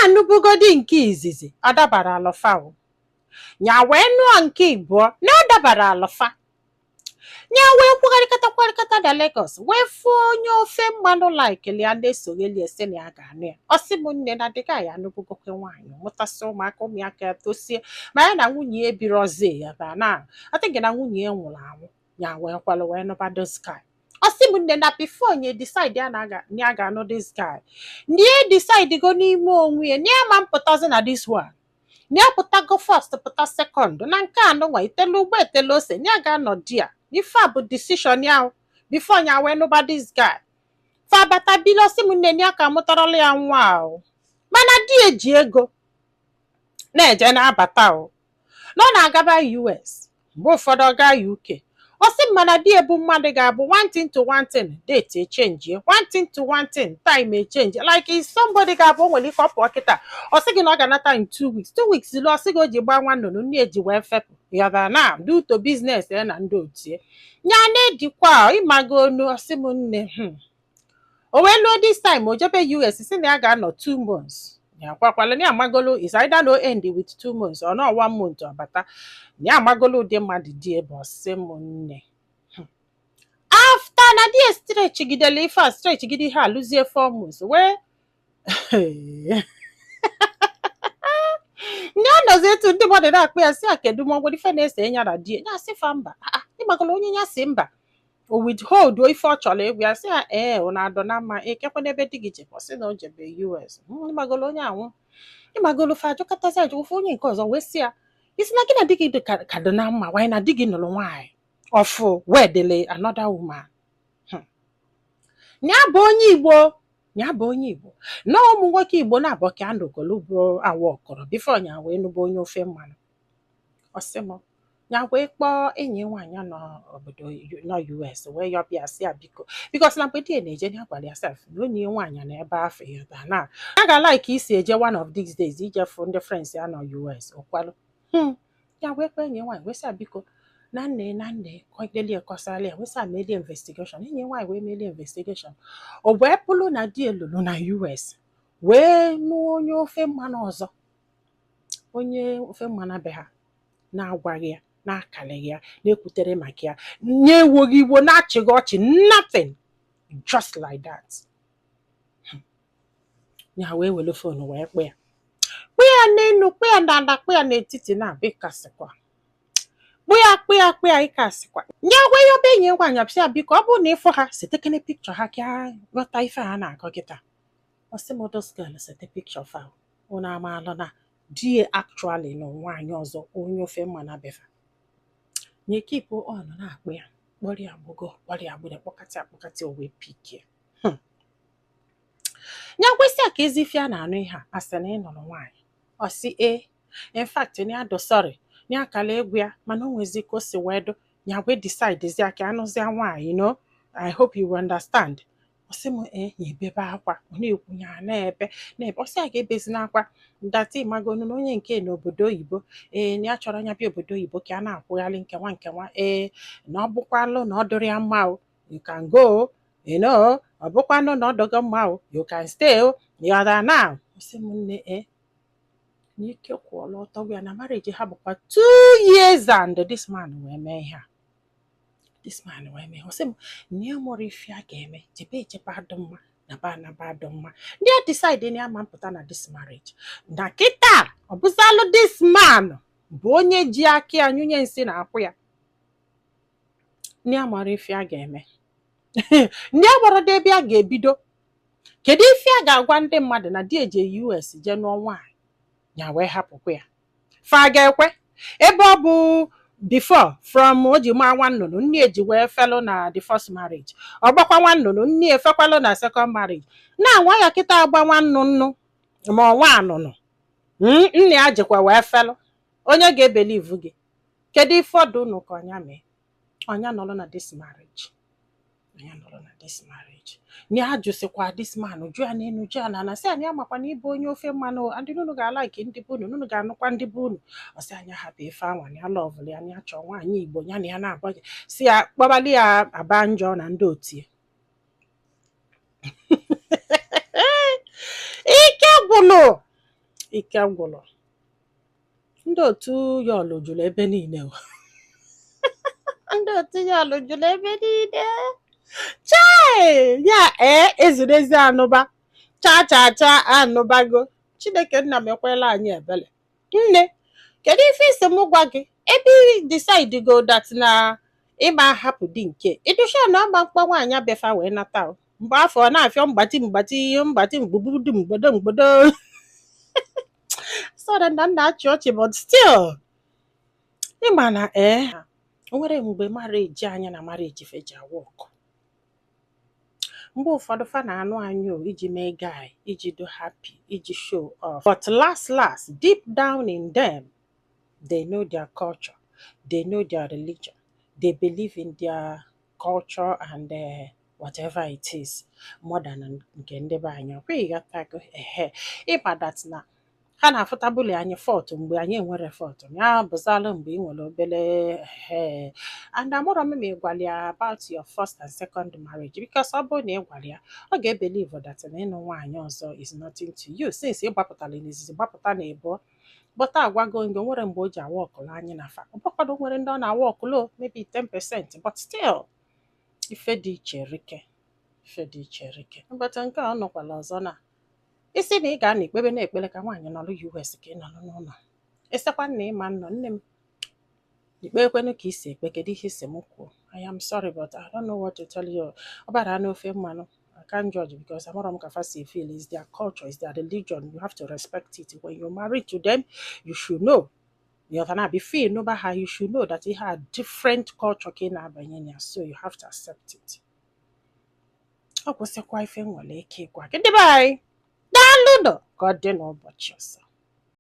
anụbugodi nke izizi ọ dabara alụfa o. Nya wee nụọ nke ịbụọ na ọ dabara alụfa. Nya wee kwugharịkata na Lagos wee fụ onye ofe mmanụ laikili ya na-esogheli ese na ya ga-anụ ya. Ọ sị m nne na dịka ya anụbugokwe nwaanyị mụtasị ụmụaka ya tosie ma ya na nwunye ya ebirozie ya na atịghị na nwunye ya nwụrụ anwụ. Nya wee kwalụ wee nụba this guy. Ọ sị m nne na before nye decide ya ga-anụ this guy. Ndị decide go n'ime onwe ya na ya ma mpụtazi na this one. Na ya pụtago first pụta second na nke anụnwa itelu ugbo etelu ose na ya ga-anọ di ya. Ife a bụ decision ya before nya wee nụba this guy. Fa bata bilo sị m nne ya ka mụtarala ya nwa ahụ. Mana di eji ego na-eje na-abata o. Na ọ na-agaba US mgbe ụfọdụ ọ gaa UK. Ọ sị mana di ebu mmadụ ga-abụ one thing to one thing date echange one thing to one thing time echange like if somebody ga-abụ nwere ike ọpụ ọkịta ọ sị gị na ọ ga-anata in 2 weeks 2 weeks ilu ọ sị gị o ji gbaa nwa nnụnụ nne eji wee fepụ ya na due to business ya na ndị otie nya na-edikwa ịmago onu. Ọ sị m nne o wee luo this time o jebe US si na ya ga-anọ 2 months. Ya kwakwala na amagolo is either no end with 2 months or no 1 month ọbata. Ya amagolo ụdị mmadụ dị ebe ọ sị m nne. After na di stretch gidele ife a stretch gidi ha lụzie 4 months wee ndị anọzi etu ndị mmadụ na-akpụ ya si akedu ma ọgwụrụ ife na-ese nya na di ya sị fa mba ịgbagolo onye ya si mba o withhold ife ọ chọrọ egwu ya sị ya ọ na-adọ na mma ekekwe n'ebe di gị jebe sị na o jebe US. Ịgbagolo onye anwụ ịgbagolo fa ajụkọtazi ajụkwu onye nke ọzọ wee sị ya isi na gị na di gị ka dị na mma wanyị na di gị nụrụ nwaanyị ọfụ wedele another woman. Nya bụ onye Igbo na ụmụ nwoke Igbo na-abụ ka anụgolu bụ awa ọkọrọ bifo nya wee nụba onye ofe mmanụ. Ọ sị m nya wee kpọọ enyi nwaanyị n'obodo nọ US wee yọbịa sị ya biko because na mgbe di na-eje ya gwara ya sef na onye nwaanyị na ebe afọ ya na a ga like isi eje one of these days ijefu ndị friends ya nọ US ụkwalụ. Ya wee kpọọ enyi nwaanyị wee sị ya biko na nne kọdeli ekọsala ya wesa melie investigation. Enyi nwaanyị wee melie investigation o wee pụlụ na di elulu na US wee nụ onye ofe mmanụ ọzọ. Onye ofe mmanụ be ha na-agwaghị ya na-akaleghị ya na-ekwutere maka ya nye ewoghị iwo na-achịghị ọchị nothing just like that. Ya wee welu fonu wee kpụ ya n'enu kpụ ya ndanda kpụ ya n'etiti na-abịa ịkasịkwa kpụ ya ịkasịkwa. Nye wee yobe enyi nwaanyị apịsị ya biko ọ bụrụ na ịfụ ha setekene pikchọ ha ka ghọta ife ha na-akọ kịta. Ọ sị m those girls sete pikchọ fa unu amaalụ na di actually na nwaanyị ọzọ onye ofe mmanụ befa. Nye kipụ ọ nọ na-akpụ ya kpọrọ ya gbụrụ kpọkatị o wee pike. Nya gwesị a ka ezi fia na anụ ihe a asị na ị nụrụ nwaanyị. Ọ sị in fact na ya sorry na akala egwu ya mana o nwezi ka o si wee do nya wee decide ezi aka anụzia nwaanyị I hope you understand. Ọ sị m ya ebebe akwa ọ na-ekwu ya na-ebe ọ sị a ga-ebezi n'akwa ndata ịmagonu na onye nke n'obodo oyibo na ya chọrọ anya bịa obodo oyibo ka a na-akwụghalị nkewa na ọ bụkwalụ na ọ dụrụ ya mma you can go ọ bụkwanụ na ọ dọgo mma you can stay you are now. Ọ sị m nne n'ike kwụọla ọtọ ya na marriage ha bụkwa 2 years and this man wee mee ihe a. Ọ sị m na ya mụrụ ife a ga-eme jebe echebe adụ mma na ba anaba adụ mma. Ndị a decide na ya ma mpụta na this marriage na kịta ọ bụzalụ this man bụ onye ji aka ya nyụnye nsị na akwụ ya. Ndị a mụrụ ife a ga-eme ndị a gbọrọ ebe a ga-ebido kedu ife a ga-agwa ndị mmadụ na di eje US jee nụọ nwaanyị ya wee hapụkwa ya. Fa ga-ekwe ebe ọ bụ before from o ji maa nwa nnụnụ nne eji wee felụ na the first marriage ọ gbakwa nwa nnụnụ nne efekwalụ na second marriage na nwa ya kịta agba nwa nnụnụ ma ọnwa anụnụ nne ya jikwa wee felụ onye ga-ebelivu gị kedu ife ọdụ unu ka ọnya mee ọnya nọrọ na this marriage. Nye ajụsịkwa this man jụ ya n'enu jụ ya na anasị anyị amakwa na ịbụ onye ofe mmanụ ndị unu ga-alaiki ndị bụ unu ga-anụkwa ndị bụ unu. Ọ sị anya hapụ ife anwa ya lọvụlụ ya anya chọọ nwaanyị Igbo ya na ya na-abọ si ya kpọbalị ya aba njọ na ndị otie. Ike gwụlụ ike gwụrụ ndị otu yọlụ jụrụ ebe niile ndị otu yọlụ jụrụ ebe niile chai ya ezuru ezi anụba cha anụbago Chineke nna m ekwela anyị ebele nne kedu ife isi m gwa gị ebe decide go that na ịma hapụ di nke ịdụsha na ọgba mkpa nwaanyị abịafa wee nata mgbe afọ ọ na-afịọ mgbati mgbubudu mgbodo sọrọ na nna achị ọchị but still ịma na o nwere mgbe marriage anyị na marriage feji awa ọkụ mgbe ụfọdụ fa na-anụ anyị iji mee guy iji do happy iji show off but last deep down in them they know their culture, they know their religion, they believe in their culture and whatever it is more than nke ndị be anyị ọkweghị ghọtago ịma that na ha na-afụtabụli anyị fọt mgbe anyị enwere fọt ya bụzalụ mgbe ị nwere obere and amụrụ m ma ịgwala ya about your first and second marriage because ọ bụrụ na ịgwala ya ọ ga-ebelieve that na ịnụ nwaanyị ọzọ is nothing to you since ị gbapụtara n'izizi gbapụta na ịbụọ bọta agwago ngo nwere mgbe o ji awa ọkụlụ anyị na fa ọbụkwado nwere ndị ọ na-awa ọkụlụ maybe 10% but still ife dị iche rike but nke a ọ nọkwala ọzọ na isi na ị ga-anọ ikpebe na-ekpere ka nwaanyị nọrọ US ka ị nọrọ n'ụlọ esekwa na ịma nnọ nne m ikpekwenu ka isi ekpe kedu ihe isi m kwuo I am sorry but I don't know what to tell you ọ bara n'ofe mmanụ I can't judge because amara m ka fa si feel is their culture, is their religion. You have to respect it. When you're married to them, you should know. You're gonna be feel no how you should know that they had different culture so you have to accept it. Ọ kwụsịkwa ife nwere ike ịgwa gị. Ndị be anyị, daalụ nọ ka ọ dị n'ụbọchị ọzọ.